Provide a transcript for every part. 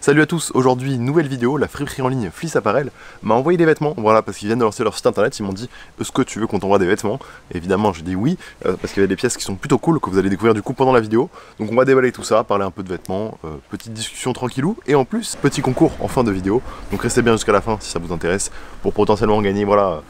Salut à tous, aujourd'hui nouvelle vidéo, la friperie en ligne Fleece Apparel m'a envoyé des vêtements, voilà, parce qu'ils viennent de lancer leur site internet, ils m'ont dit est-ce que tu veux qu'on t'envoie des vêtements? Et évidemment j'ai dit oui, parce qu'il y a des pièces qui sont plutôt cool, que vous allez découvrir du coup pendant la vidéo. Donc on va déballer tout ça, parler un peu de vêtements, petite discussion tranquillou, et en plus petit concours en fin de vidéo. Donc restez bien jusqu'à la fin si ça vous intéresse, pour potentiellement gagner, voilà,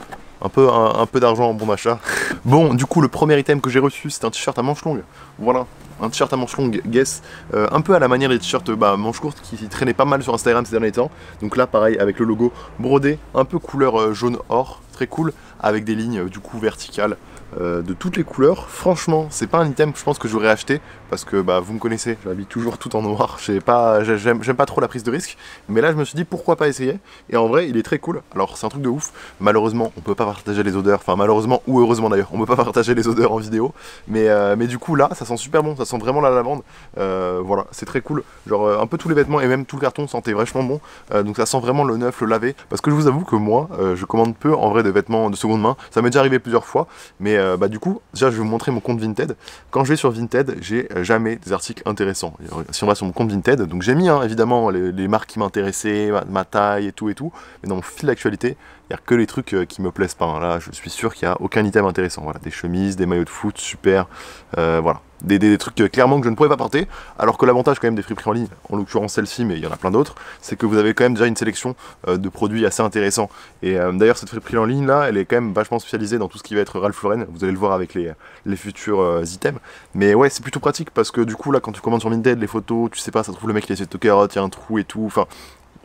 un peu d'argent en bon d'achat. Bon, du coup le premier item que j'ai reçu c'est un t-shirt à manches longues, voilà. Un t-shirt à manches longues Guess, un peu à la manière des t-shirts manches courtes qui traînaient pas mal sur Instagram ces derniers temps. Donc là pareil avec le logo brodé, un peu couleur jaune or, très cool, avec des lignes du coup verticales de toutes les couleurs. Franchement c'est pas un item que je pense que j'aurais acheté, parce que vous me connaissez, j'habille toujours tout en noir, j'aime pas trop la prise de risque, mais là je me suis dit pourquoi pas essayer, et en vrai il est très cool. Alors c'est un truc de ouf, malheureusement on peut pas partager les odeurs, enfin malheureusement ou heureusement d'ailleurs, on peut pas partager les odeurs en vidéo, mais du coup là ça sent super bon, ça sent vraiment la lavande, voilà, c'est très cool, genre un peu tous les vêtements et même tout le carton sentait vachement bon, donc ça sent vraiment le neuf, le lavé, parce que je vous avoue que moi je commande peu en vrai de vêtements de seconde main, ça m'est déjà arrivé plusieurs fois, mais du coup déjà je vais vous montrer mon compte Vinted. Quand je vais sur Vinted, j'ai jamais des articles intéressants. Si on va sur mon compte Vinted, donc j'ai mis évidemment les marques qui m'intéressaient, ma taille et tout, mais dans mon fil d'actualité, il n'y a que les trucs qui me plaisent pas. Là je suis sûr qu'il n'y a aucun item intéressant. Voilà, des chemises, des maillots de foot, super, voilà. Des trucs clairement que je ne pourrais pas porter, alors que l'avantage quand même des friperies en ligne, en l'occurrence celle-ci, mais il y en a plein d'autres, c'est que vous avez quand même déjà une sélection de produits assez intéressants. Et d'ailleurs cette friperie en ligne là, elle est quand même vachement spécialisée dans tout ce qui va être Ralph Lauren, vous allez le voir avec les futurs items. Mais ouais, c'est plutôt pratique parce que du coup là quand tu commandes sur Vinted, les photos, tu sais pas, ça trouve le mec qui essaie de te carotte, il y a un trou et tout, enfin...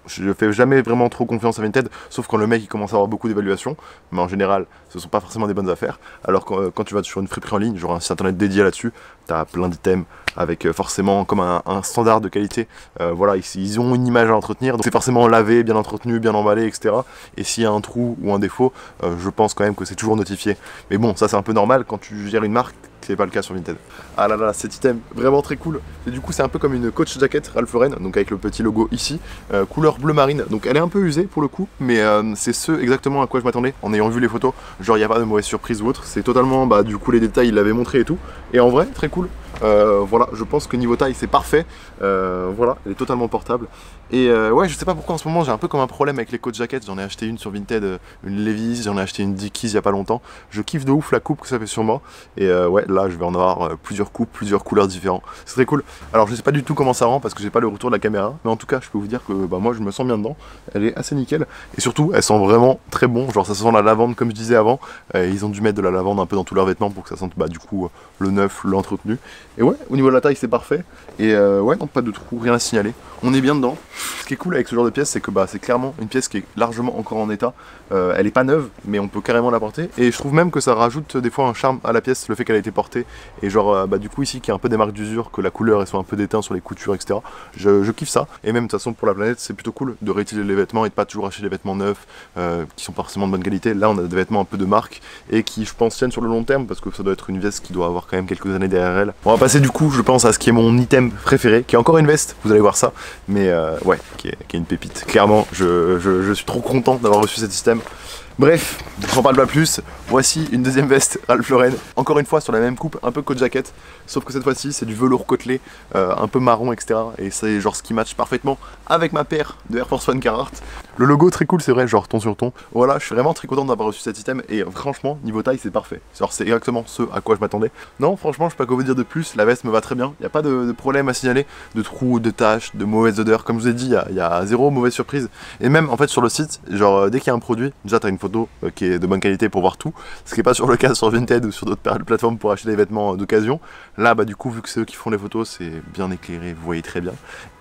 Je fais jamais vraiment trop confiance à Vinted, sauf quand le mec il commence à avoir beaucoup d'évaluations, mais en général ce sont pas forcément des bonnes affaires. Alors quand tu vas sur une friperie en ligne, genre un site internet dédié là-dessus, t'as plein d'items avec forcément comme un standard de qualité. Voilà, ils ont une image à entretenir, donc c'est forcément lavé, bien entretenu, bien emballé, etc. Et s'il y a un trou ou un défaut, je pense quand même que c'est toujours notifié. Mais bon, ça c'est un peu normal quand tu gères une marque. C'est pas le cas sur Vinted. Ah là là, cet item vraiment très cool. Et du coup c'est un peu comme une coach jacket Ralph Lauren, donc avec le petit logo ici, couleur bleu marine. Donc elle est un peu usée pour le coup, mais c'est ce exactement à quoi je m'attendais en ayant vu les photos. Genre il n'y a pas de mauvaise surprise ou autre. C'est totalement du coup les détails il l'avait montré et tout. Et en vrai très cool. Voilà, je pense que niveau taille c'est parfait. Voilà, elle est totalement portable. Et ouais, je sais pas pourquoi en ce moment j'ai un peu comme un problème avec les coach jackets. J'en ai acheté une sur Vinted, une Levi's, j'en ai acheté une Dickies il y a pas longtemps. Je kiffe de ouf la coupe que ça fait sur moi. Et ouais, là je vais en avoir plusieurs coupes, plusieurs couleurs différentes. C'est très cool. Alors je sais pas du tout comment ça rend parce que j'ai pas le retour de la caméra, mais en tout cas je peux vous dire que moi je me sens bien dedans. Elle est assez nickel. Et surtout elle sent vraiment très bon. Genre ça sent la lavande comme je disais avant. Ils ont dû mettre de la lavande un peu dans tous leurs vêtements pour que ça sente du coup le neuf, l'entretenu. Et ouais, au niveau de la taille c'est parfait. Et ouais, non, pas de trou, rien à signaler. On est bien dedans. Ce qui est cool avec ce genre de pièce, c'est que c'est clairement une pièce qui est largement encore en état. Elle est pas neuve, mais on peut carrément la porter. Et je trouve même que ça rajoute des fois un charme à la pièce, le fait qu'elle a été portée. Et genre, du coup ici, qu'il y a un peu des marques d'usure, que la couleur elle soit un peu déteinte sur les coutures, etc. Je kiffe ça. Et même de toute façon pour la planète, c'est plutôt cool de réutiliser les vêtements et de pas toujours acheter des vêtements neufs qui sont pas forcément de bonne qualité. Là, on a des vêtements un peu de marque et qui, je pense, tiennent sur le long terme parce que ça doit être une veste qui doit avoir quand même quelques années derrière elle. On va passer du coup, je pense, à ce qui est mon item préféré, qui est encore une veste. Vous allez voir ça, mais ouais, qui est une pépite. Clairement, je suis trop content d'avoir reçu cet item. Bref, j'en parle pas plus, voici une deuxième veste Ralph Lauren, encore une fois sur la même coupe, un peu coat jacket, sauf que cette fois-ci c'est du velours côtelé, un peu marron, etc. Et c'est genre ce qui match parfaitement avec ma paire de Air Force One Carhartt. Le logo très cool, c'est vrai, genre ton sur ton. Voilà, je suis vraiment très content d'avoir reçu cet item et franchement, niveau taille c'est parfait. Genre c'est exactement ce à quoi je m'attendais. Non, franchement, je sais pas quoi vous dire de plus, la veste me va très bien, il n'y a pas de problème à signaler, de trous, de taches, de mauvaises odeurs. Comme je vous ai dit, il y a zéro mauvaise surprise. Et même en fait sur le site, genre dès qu'il y a un produit, déjà t'as une photo qui est de bonne qualité pour voir tout, ce qui n'est pas sur le cas sur Vinted ou sur d'autres plateformes pour acheter des vêtements d'occasion. Là du coup vu que c'est eux qui font les photos, c'est bien éclairé, vous voyez très bien.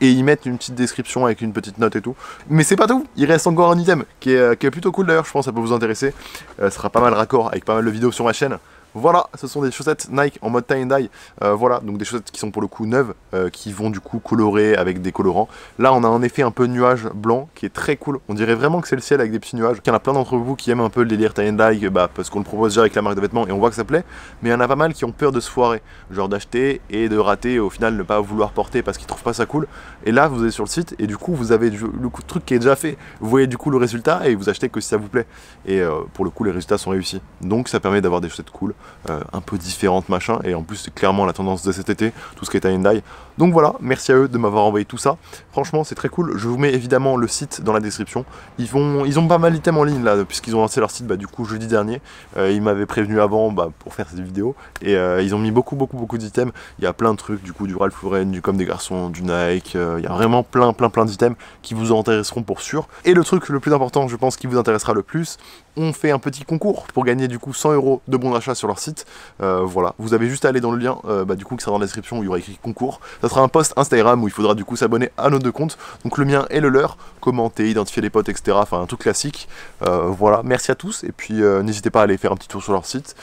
Et ils mettent une petite description avec une petite note et tout. Mais c'est pas tout, il reste encore un item qui est plutôt cool d'ailleurs, je pense que ça peut vous intéresser. Ce sera pas mal raccord avec pas mal de vidéos sur ma chaîne. Voilà, ce sont des chaussettes Nike en mode tie and dye. Voilà, donc des chaussettes qui sont pour le coup neuves, qui vont du coup colorer avec des colorants. Là, on a en effet un peu de nuage blanc qui est très cool. On dirait vraiment que c'est le ciel avec des petits nuages. Il y en a plein d'entre vous qui aiment un peu le délire tie and dye, parce qu'on le propose déjà avec la marque de vêtements et on voit que ça plaît. Mais il y en a pas mal qui ont peur de se foirer, genre d'acheter et de rater et au final ne pas vouloir porter parce qu'ils trouvent pas ça cool. Et là, vous allez sur le site et du coup, vous avez le truc qui est déjà fait. Vous voyez du coup le résultat et vous achetez que si ça vous plaît. Et pour le coup, les résultats sont réussis. Donc ça permet d'avoir des chaussettes cool. un peu différentes machin, et en plus c'est clairement la tendance de cet été, tout ce qui est tie and dye. Donc voilà, merci à eux de m'avoir envoyé tout ça. Franchement c'est très cool, je vous mets évidemment le site dans la description. Ils ont pas mal d'items en ligne là, puisqu'ils ont lancé leur site du coup jeudi dernier. Ils m'avaient prévenu avant pour faire cette vidéo, et ils ont mis beaucoup d'items. Il y a plein de trucs, du coup du Ralph Lauren, du Comme des Garçons, du Nike, il y a vraiment plein d'items qui vous intéresseront pour sûr. Et le truc le plus important, je pense, qui vous intéressera le plus, on fait un petit concours pour gagner du coup 100 € de bons d'achat sur leur site. Voilà, vous avez juste à aller dans le lien du coup qui sera dans la description où il y aura écrit concours. Ça sera un post Instagram où il faudra du coup s'abonner à nos deux comptes, donc le mien et le leur, commenter, identifier les potes, etc. Enfin un truc classique. Voilà, merci à tous, et puis n'hésitez pas à aller faire un petit tour sur leur site.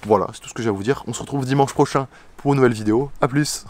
Voilà, c'est tout ce que j'ai à vous dire. On se retrouve dimanche prochain pour une nouvelle vidéo. A plus.